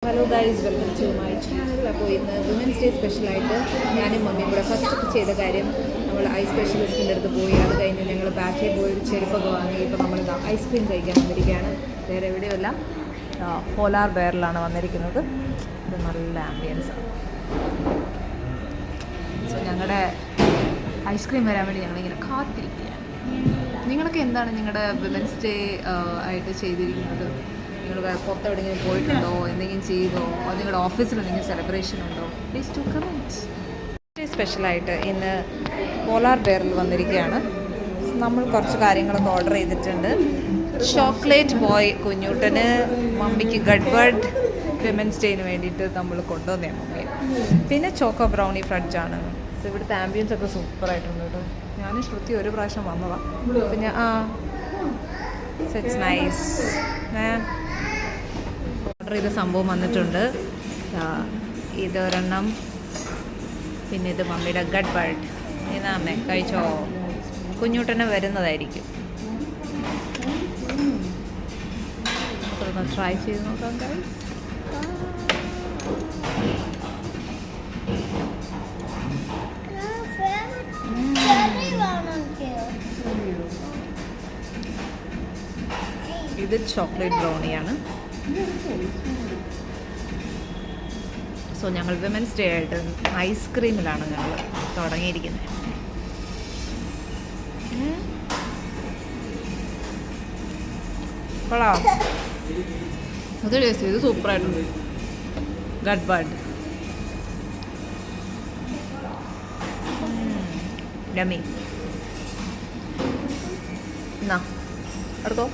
Hello guys, welcome to my channel. അപ്പോൾ ഇന്ന് women's day സ്പെഷ്യലായിട്ട് ഞാനും മമ്മിയും കൂടെ ഫസ്റ്റ് ചെയ്ത കാര്യം നമ്മൾ ഐ സ്പെഷ്യലിസ്റ്റിൻ്റെ അടുത്ത് പോയി. അത് കഴിഞ്ഞ് ഞങ്ങൾ ബാക്കിൽ പോയി ഒരു ചെരുപ്പൊക്കെ വാങ്ങി. ഇപ്പോൾ നമ്മൾ ഐസ്ക്രീം കഴിക്കാൻ വന്നിരിക്കുകയാണ്. വേറെ എവിടെയല്ല, പോലാർ ബെയറിലാണ് വന്നിരിക്കുന്നത്. ഇത് നല്ല ആംബിയൻസാണ്. സോ ഞങ്ങളുടെ ഐസ്ക്രീം വരാൻ വേണ്ടി ഞങ്ങളിങ്ങനെ കാത്തിരിക്കുകയാണ്. നിങ്ങളൊക്കെ എന്താണ് നിങ്ങളുടെ വുമൻസ് ഡേ ആയിട്ട് ചെയ്തിരിക്കുന്നത്? നിങ്ങൾ പുറത്തെവിടെയെങ്കിലും പോയിട്ടുണ്ടോ, എന്തെങ്കിലും ചെയ്തോ, അത് നിങ്ങളുടെ ഓഫീസിൽ എന്തെങ്കിലും സെലിബ്രേഷൻ ഉണ്ടോ? Please to comment. സ്പെഷ്യലായിട്ട് ഇന്ന് പോലാർ ബെയറിൽ വന്നിരിക്കുകയാണ്. നമ്മൾ കുറച്ച് കാര്യങ്ങളൊക്കെ ഓർഡർ ചെയ്തിട്ടുണ്ട്. ചോക്ലേറ്റ് ബോയ് കുഞ്ഞൂട്ടന്, മമ്മിക്ക് ഗഡ്ബർഡ് വിമൻസ് ഡേന് വേണ്ടിയിട്ട് നമ്മൾ കൊണ്ടുവന്നേ മമ്മി. പിന്നെ ചോക്കോ ബ്രൗണി ഫ്രഡ്ജാണ്. ഇവിടുത്തെ ആംബിയൻസ് ഒക്കെ സൂപ്പറായിട്ടുണ്ട് കേട്ടോ. ഞാൻ ശ്രുതി ഒരു പ്രാവശ്യം വന്നതാണ്. പിന്നെ ഇറ്റ്സ് നൈസ്. ഓർഡർ ചെയ്ത സംഭവം വന്നിട്ടുണ്ട്. ഇതൊരെണ്ണം, പിന്നെ ഇത് മമ്മിയുടെ ഗഡ്ബർഡ്. ഇതാമേ കഴിച്ചോ, കുഞ്ഞൂട്ടനെ വരുന്നതായിരിക്കും. നമുക്കൊന്ന് ട്രൈ ചെയ്ത് നോക്കാം ഗൈസ്. ഇത് ചോക്ലേറ്റ് ബ്രൗണിയാണ്. സോ ഞങ്ങൾ വിമൻസ് ഡേ ആയിട്ട് ഐസ്ക്രീമിലാണ് ഞങ്ങൾ തുടങ്ങിയിരിക്കുന്നത്. കൊള്ളാം, അത് ടേസ്റ്റ്. ഇത് സൂപ്പറായിട്ടുണ്ട്. ഗഡ്ബർഡ് ഡമ്മി. എന്നാ എടുത്തോ.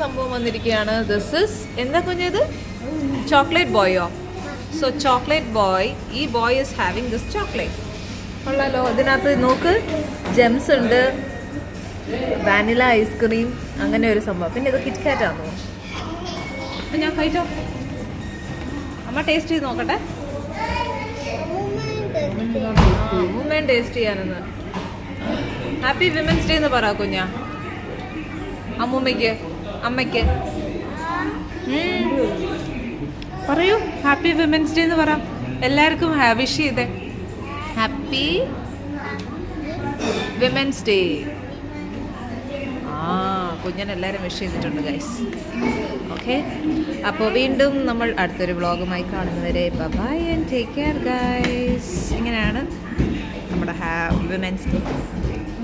സംഭവം വന്നിരിക്കുകയാണ്. ദിസ് ഇസ് എന്താ കുഞ്ഞത്? ചോക്ലേറ്റ് ബോയോ. സോ ചോക്ലേറ്റ് ബോയ്, ഈ boy is having this chocolate. കൊള്ളാലോ. അതിനകത്ത് നോക്ക്, ജെംസ് ഉണ്ട്, വാനില ഐസ്ക്രീം, അങ്ങനെ ഒരു സംഭവം. പിന്നെ ഇത് കിറ്റ്കാറ്റ് ആണോ? അപ്പം ഞാൻ കഴിച്ചോ. അമ്മ ടേസ്റ്റ് ചെയ്ത് നോക്കട്ടെ. ഉമ്മേൻ ടേസ്റ്റ് ചെയ്യാനെന്ന്. ഹാപ്പി വിമൻസ് ഡേ എന്ന് പറ കുഞ്ഞ. അമ്മൂമ്മയ്ക്ക്, അമ്മയ്ക്ക് പറയൂ. ഹാപ്പി വിമൻസ് ഡേ എന്ന് പറ. എല്ലാവർക്കും വിഷ് ചെയ്തേ. Happy women's day. കുഞ്ഞനെല്ലാവരും വിഷ് ചെയ്തിട്ടുണ്ട് ഗൈസ്. ഓക്കെ, അപ്പോൾ വീണ്ടും നമ്മൾ അടുത്തൊരു വ്ളോഗുമായി കാണുന്നവരെ bye and take care guys. ഇങ്ങനെയാണ് നമ്മുടെ വിമൻസ് ഡേ.